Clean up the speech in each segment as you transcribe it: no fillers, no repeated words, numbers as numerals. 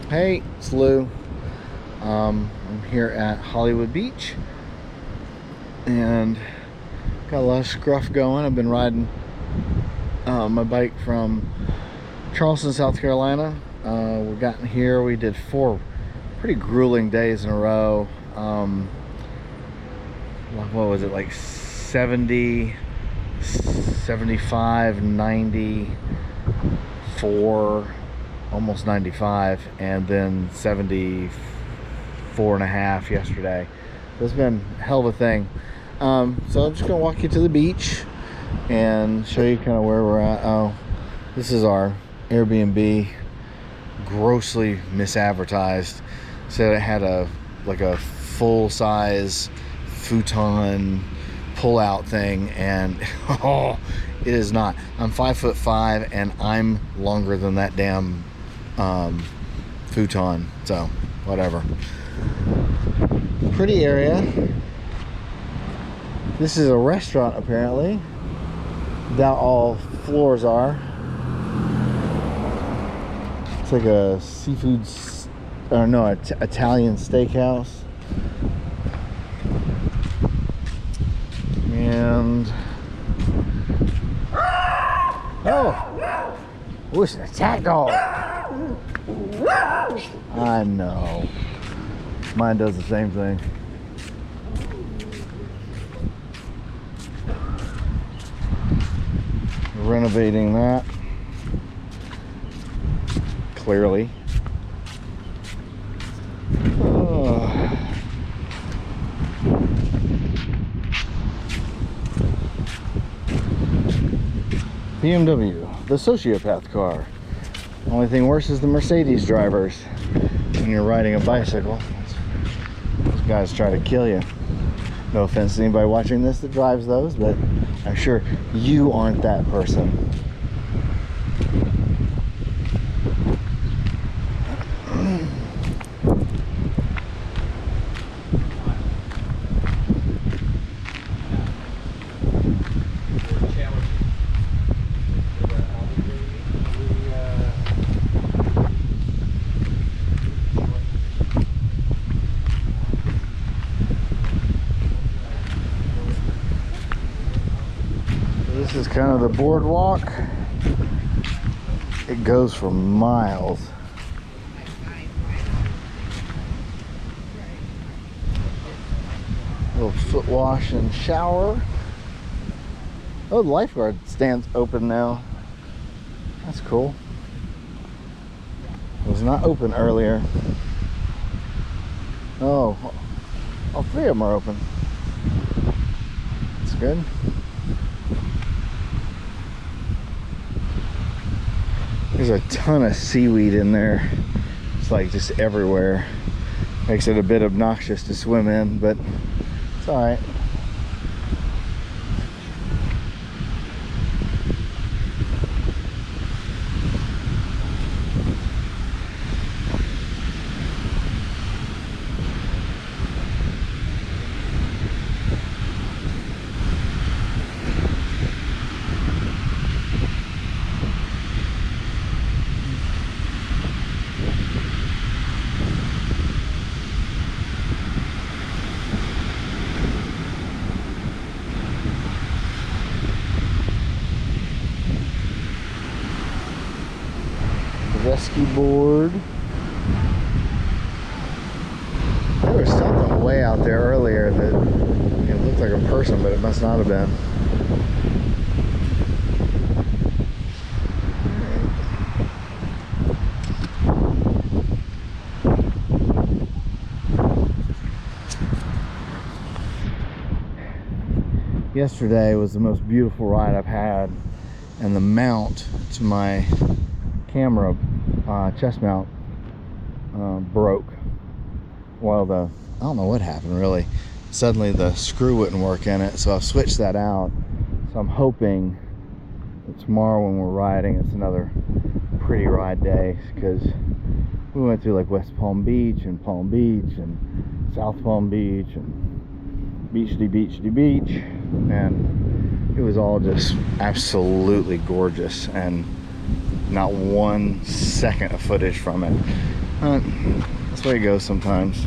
Hey, it's Lou. I'm here at Hollywood Beach and got a lot of scruff going. I've been riding my bike from Charleston, South Carolina. We got in here. We did 4 pretty grueling days in a row. What was it, like 70, 75, 94, almost 95, and then 74 and a half yesterday. So it's been a hell of a thing. So I'm just gonna walk you to the beach and show you kind of where we're at. Oh, this is our Airbnb, grossly misadvertised. Said it had a full-size futon pull-out thing, and oh, it is not. I'm 5'5" and I'm longer than that damn futon, so whatever. Pretty area. This is a restaurant, apparently. Doubt all floors are. It's like a seafood, or no, Italian steakhouse. And oh, it's an attack dog. I know. Mine does the same thing. Renovating that. Clearly. BMW, the sociopath car. Only thing worse is the Mercedes drivers when you're riding a bicycle. Those guys try to kill you. No offense to anybody watching this that drives those, but I'm sure you aren't that person. This is kind of the boardwalk. It goes for miles. Little foot wash and shower. Oh, the lifeguard stand's open now. That's cool. It was not open earlier. Oh, all 3 of them are open. That's good. There's a ton of seaweed in there. It's like just everywhere. Makes it a bit obnoxious to swim in, but it's all right. Rescue board. There was something way out there earlier that it looked like a person, but it must not have been. Yesterday was the most beautiful ride I've had, and the mount to my camera, chest mount, broke. Well, I don't know what happened really. Suddenly the screw wouldn't work in it, so I've switched that out. So I'm hoping that tomorrow when we're riding, it's another pretty ride day, because we went through like West Palm Beach and South Palm Beach and beach, and it was all just absolutely gorgeous, and not 1 second of footage from it. That's the way it goes sometimes.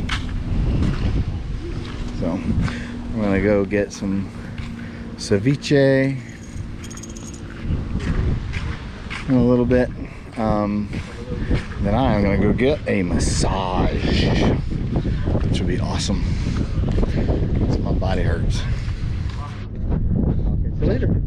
So I'm gonna go get some ceviche in a little bit. Then I'm gonna go get a massage, which will be awesome. So my body hurts. I'll catch you later.